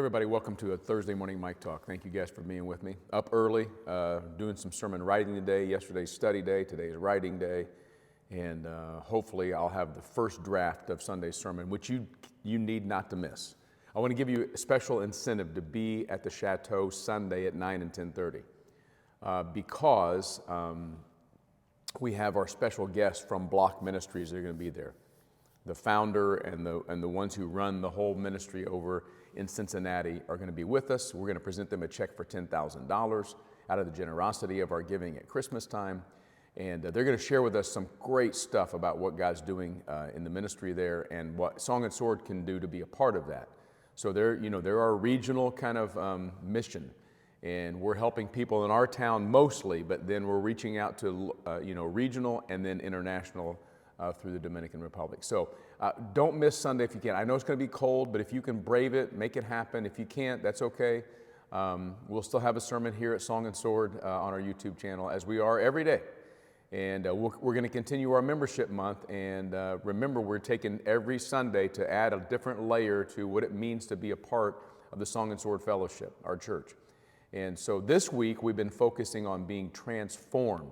Everybody, welcome to a Thursday morning Mike Talk. Thank you guys for being with me. Up early, doing some sermon writing today. Yesterday's study day, today's writing day. And hopefully I'll have the first draft of Sunday's sermon, which you need not to miss. I want to give you a special incentive to be at the Chateau Sunday at 9 and 10:30 because we have our special guests from Block Ministries that are going to be there. The founder and the ones who run the whole ministry over in Cincinnati are going to be with us. We're going to present them a check for $10,000 out of the generosity of our giving at Christmas time. And they're going to share with us some great stuff about what God's doing in the ministry there and what Song and Sword can do to be a part of that. So they're our regional kind of mission. And we're helping people in our town mostly, but then we're reaching out to regional and then international through the Dominican Republic. So don't miss Sunday if you can. I know it's going to be cold, but if you can brave it, make it happen. If you can't, that's okay. We'll still have a sermon here at Song and Sword on our YouTube channel, as we are every day. And we're going to continue our membership month. And remember, we're taking every Sunday to add a different layer to what it means to be a part of the Song and Sword Fellowship, our church. And so this week, we've been focusing on being transformed.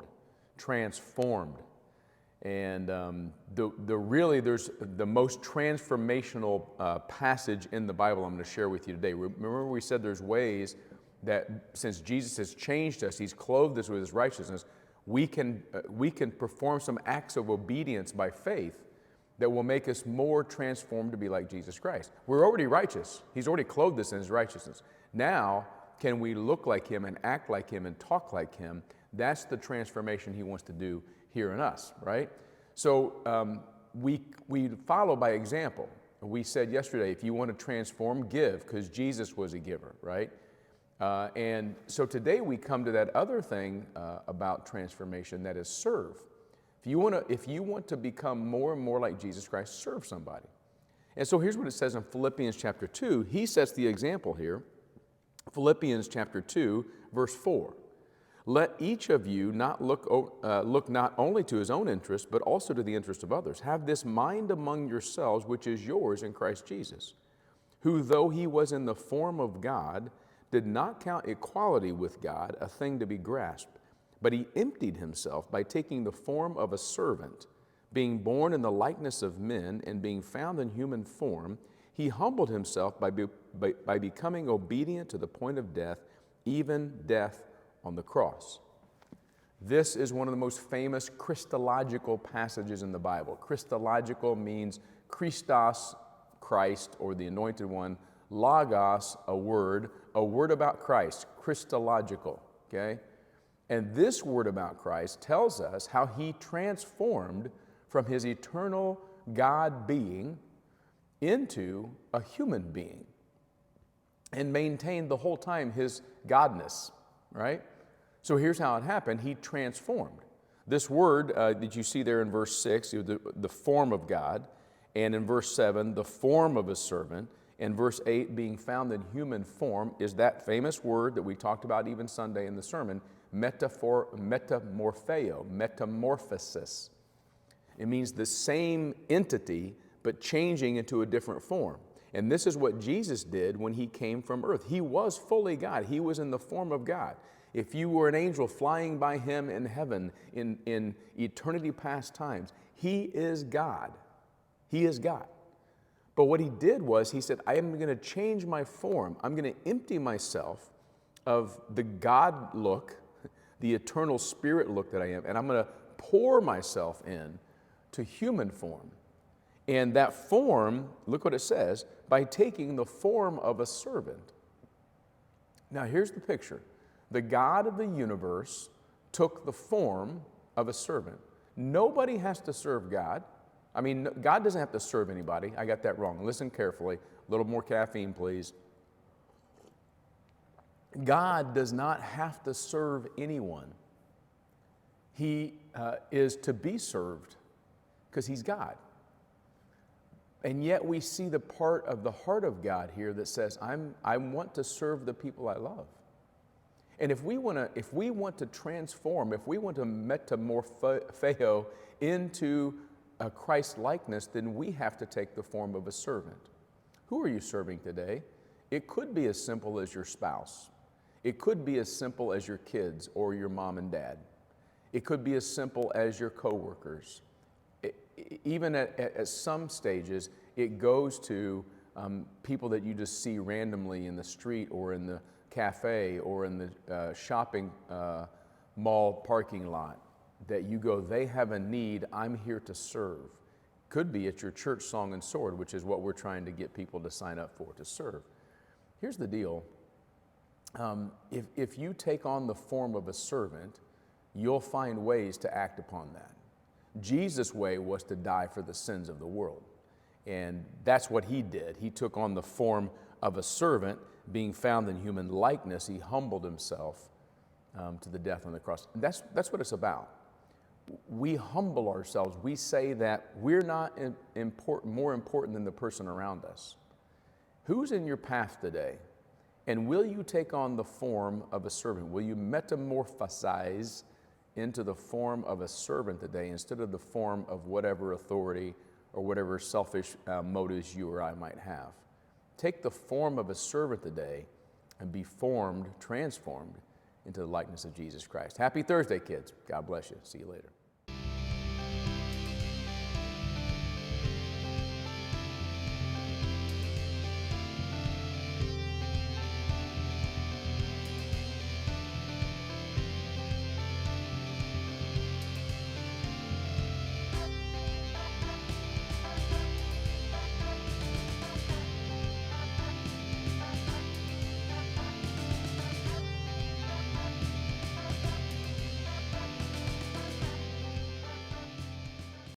And there's the most transformational passage in the Bible I'm going to share with you today. Remember we said there's ways that since Jesus has changed us, He's clothed us with His righteousness, we can perform some acts of obedience by faith that will make us more transformed to be like Jesus Christ. We're already righteous. He's already clothed us in His righteousness. Now, can we look like Him and act like Him and talk like Him? That's the transformation He wants to do here in us, right? So we follow by example. We said yesterday, if you want to transform, give, because Jesus was a giver, right? And so today we come to that other thing about transformation, that is serve. If you want to become more and more like Jesus Christ, serve somebody. And so here's what it says in Philippians chapter 2. He sets the example here. Philippians chapter 2, verse 4. Let each of you look not only to his own interest, but also to the interest of others. Have this mind among yourselves, which is yours in Christ Jesus, who, though He was in the form of God, did not count equality with God a thing to be grasped, but He emptied Himself by taking the form of a servant, being born in the likeness of men, and being found in human form. He humbled Himself by becoming obedient to the point of death, even death on the cross. This is one of the most famous Christological passages in the Bible. Christological means Christos, Christ, or the Anointed One. Logos, a word about Christ. Christological, okay? And this word about Christ tells us how He transformed from His eternal God being into a human being and maintained the whole time His godness, right? So here's how it happened. He transformed. This word that you see there in verse 6, the form of God, and in verse 7, the form of a servant, and verse 8, being found in human form, is that famous word that we talked about even Sunday in the sermon, metamorpheo, metamorphosis. It means the same entity, but changing into a different form. And this is what Jesus did when He came from earth. He was fully God. He was in the form of God. If you were an angel flying by Him in heaven in eternity past times, He is God. He is God. But what He did was He said, I am going to change my form. I'm going to empty myself of the God look, the eternal spirit look that I am, and I'm going to pour myself in to human form. And that form, look what it says, by taking the form of a servant. Now here's the picture. The God of the universe took the form of a servant. Nobody has to serve God. I mean, God doesn't have to serve anybody. I got that wrong. Listen carefully. A little more caffeine, please. God does not have to serve anyone. He is to be served because He's God. And yet we see the part of the heart of God here that says, I want to serve the people I love. And if we want to transform, if we want to metamorpheo into a Christ likeness, then we have to take the form of a servant. Who are you serving today? It could be as simple as your spouse. It could be as simple as your kids or your mom and dad. It could be as simple as your coworkers. Even at some stages, it goes to people that you just see randomly in the street or in the cafe or in the shopping mall parking lot, that you go, they have a need, I'm here to serve. Could be at your church Song and Sword, which is what we're trying to get people to sign up for, to serve. Here's the deal. If you take on the form of a servant, you'll find ways to act upon that. Jesus' way was to die for the sins of the world. And that's what he did. He took on the form of a servant, being found in human likeness. He humbled himself to the death on the cross. And that's what it's about. We humble ourselves. We say that we're not more important than the person around us. Who's in your path today? And will you take on the form of a servant? Will you metamorphosize into the form of a servant today instead of the form of whatever authority or whatever selfish motives you or I might have? Take the form of a servant today and be transformed into the likeness of Jesus Christ. Happy Thursday, kids. God bless you. See you later.